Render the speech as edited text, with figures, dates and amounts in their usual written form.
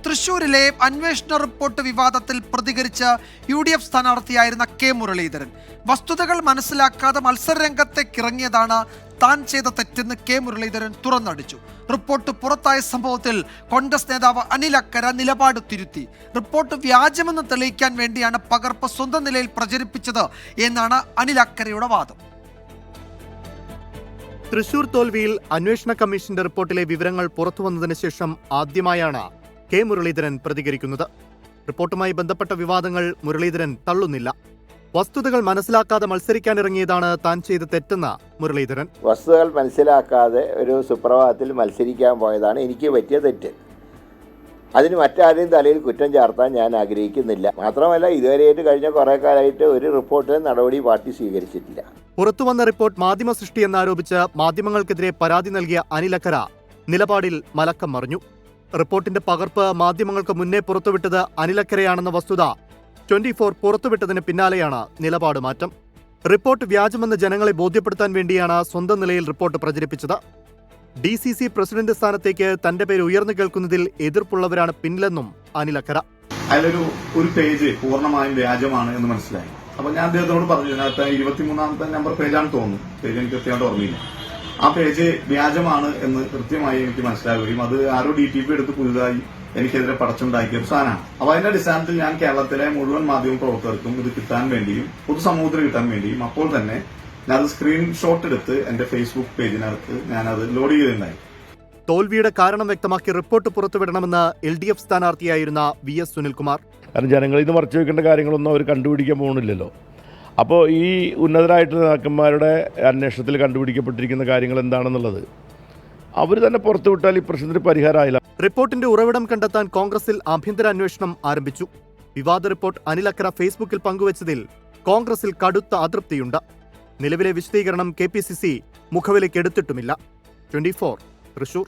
തൃശൂരിലെ അന്വേഷണ റിപ്പോർട്ട് വിവാദത്തിൽ പ്രതികരിച്ച UDF സ്ഥാനാർത്ഥിയായിരുന്ന കെ മുരളീധരൻ വസ്തുതകൾ മനസ്സിലാക്കാതെ മത്സരരംഗത്തേക്കിറങ്ങിയതാണ് താൻ ചെയ്ത തെറ്റെന്ന് കെ മുരളീധരൻ തുറന്നടിച്ചു. റിപ്പോർട്ട് പുറത്തായ സംഭവത്തിൽ കോൺഗ്രസ് നേതാവ് അനിൽ അക്കര നിലപാട് തിരുത്തി. റിപ്പോർട്ട് വ്യാജമെന്ന് തെളിയിക്കാൻ വേണ്ടിയാണ് പകർപ്പ് സ്വന്തം നിലയിൽ പ്രചരിപ്പിച്ചത് എന്നാണ് അനിൽ അക്കരയുടെ വാദം. തൃശൂർ തോൽവിയിൽ അന്വേഷണ കമ്മീഷന്റെ റിപ്പോർട്ടിലെ വിവരങ്ങൾ പുറത്തുവന്നതിന് ശേഷം ആദ്യമായാണ് കെ മുരളീധരൻ പ്രതികരിക്കുന്നത്. റിപ്പോർട്ടുമായി ബന്ധപ്പെട്ട വിവാദങ്ങൾ മുരളീധരൻ തള്ളുന്നില്ല. വസ്തുതകൾ മനസ്സിലാക്കാതെ മത്സരിക്കാനിറങ്ങിയതാണ് താൻ ചെയ്ത തെറ്റെന്ന് മുരളീധരൻ. വസ്തുതകൾ മനസ്സിലാക്കാതെ ഒരു സുപ്രഭാതത്തിൽ മത്സരിക്കാൻ പോയതാണ് എനിക്ക് പറ്റിയ തെറ്റ്. അതിന് മറ്റാരെയും തലയിൽ കുറ്റം ചാർത്താൻ ഞാൻ ആഗ്രഹിക്കുന്നില്ല. മാത്രമല്ല, ഇതുവരെയായിട്ട് കഴിഞ്ഞ കുറേ കാലമായിട്ട് ഒരു റിപ്പോർട്ടിന് നടപടി പാർട്ടി സ്വീകരിച്ചിട്ടില്ല. പുറത്തുവന്ന റിപ്പോർട്ട് മാധ്യമ സൃഷ്ടി എന്നാരോപിച്ച് മാധ്യമങ്ങൾക്കെതിരെ പരാതി നൽകിയ അനിൽ അക്കര നിലപാടിൽ മലക്കം മറിഞ്ഞു. റിപ്പോർട്ടിന്റെ പകർപ്പ് മാധ്യമങ്ങൾക്ക് മുന്നേ പുറത്തുവിട്ടത് അനിൽ അക്കരയാണെന്ന വസ്തുത 24 പുറത്തുവിട്ടതിന് പിന്നാലെയാണ് നിലപാട് മാറ്റം. റിപ്പോർട്ട് വ്യാജമെന്ന് ജനങ്ങളെ ബോധ്യപ്പെടുത്താൻ വേണ്ടിയാണ് സ്വന്തം നിലയിൽ റിപ്പോർട്ട് പ്രചരിപ്പിച്ചത്. DCC പ്രസിഡന്റ് സ്ഥാനത്തേക്ക് തന്റെ പേര് ഉയർന്നു കേൾക്കുന്നതിൽ എതിർപ്പുള്ളവരാണ് പിന്നിലെന്നും അനിൽ അക്കര. അതിലൊരു പേജ് പൂർണ്ണമായും വ്യാജമാണ് എന്ന് മനസ്സിലായി. അപ്പൊ ഞാൻ അദ്ദേഹത്തോട് പറഞ്ഞു, ഇതിനകത്ത് 23-ാമത്തെ നമ്പർ പേജാണ് തോന്നുന്നു, പേജ് എനിക്ക് കൃത്യമായിട്ട് ഓർമ്മയില്ല. ആ പേജ് വ്യാജമാണ് എന്ന് കൃത്യമായി എനിക്ക് മനസ്സിലാവുകയും അത് ആരോ DTP എടുത്ത് പുതുതായി എനിക്കെതിരെ പടച്ചുണ്ടാക്കിയ ഒരു സാധനമാണ്. അപ്പൊ അതിന്റെ അടിസ്ഥാനത്തിൽ ഞാൻ കേരളത്തിലെ മുഴുവൻ മാധ്യമ പ്രവർത്തകർക്കും ഇത് കിട്ടാൻ വേണ്ടിയും പൊതുസമൂഹത്തിന് കിട്ടാൻ വേണ്ടിയും അപ്പോൾ തന്നെ ഞാനത് സ്ക്രീൻഷോട്ട് എടുത്ത് എന്റെ ഫേസ്ബുക്ക് പേജിനകത്ത് ഞാനത് ലോഡ് ചെയ്തിട്ടുണ്ടായി. തോൽവിയുടെ കാരണം വ്യക്തമാക്കി റിപ്പോർട്ട് പുറത്തുവിടണമെന്ന് LDF സ്ഥാനാർത്ഥിയായിരുന്ന VS സുനിൽകുമാർ. കാരണം ജനങ്ങളിൽ നിന്ന് മറച്ചു വെക്കേണ്ട കാര്യങ്ങളൊന്നും അവർ കണ്ടുപിടിക്കാൻ പോകുന്നില്ലല്ലോ. അപ്പോൾ ഈ ഉന്നതരായിട്ടുള്ള നേതാക്കന്മാരുടെ അന്വേഷണത്തിൽ കണ്ടുപിടിക്കപ്പെട്ടിരിക്കുന്ന കാര്യങ്ങൾ എന്താണെന്നുള്ളത് അവർ തന്നെ പുറത്തുവിട്ടാൽ ഈ പ്രശ്നത്തിന് പരിഹാരമായില്ല. റിപ്പോർട്ടിന്റെ ഉറവിടം കണ്ടെത്താൻ കോൺഗ്രസിൽ ആഭ്യന്തര അന്വേഷണം ആരംഭിച്ചു. വിവാദ റിപ്പോർട്ട് അനിൽ അക്കര ഫേസ്ബുക്കിൽ പങ്കുവച്ചതിൽ കോൺഗ്രസിൽ കടുത്ത അതൃപ്തിയുണ്ട്. നിലവിലെ വിശദീകരണം KPCC മുഖവിലയ്ക്കെടുത്തിട്ടുമില്ല. 24 തൃശൂർ.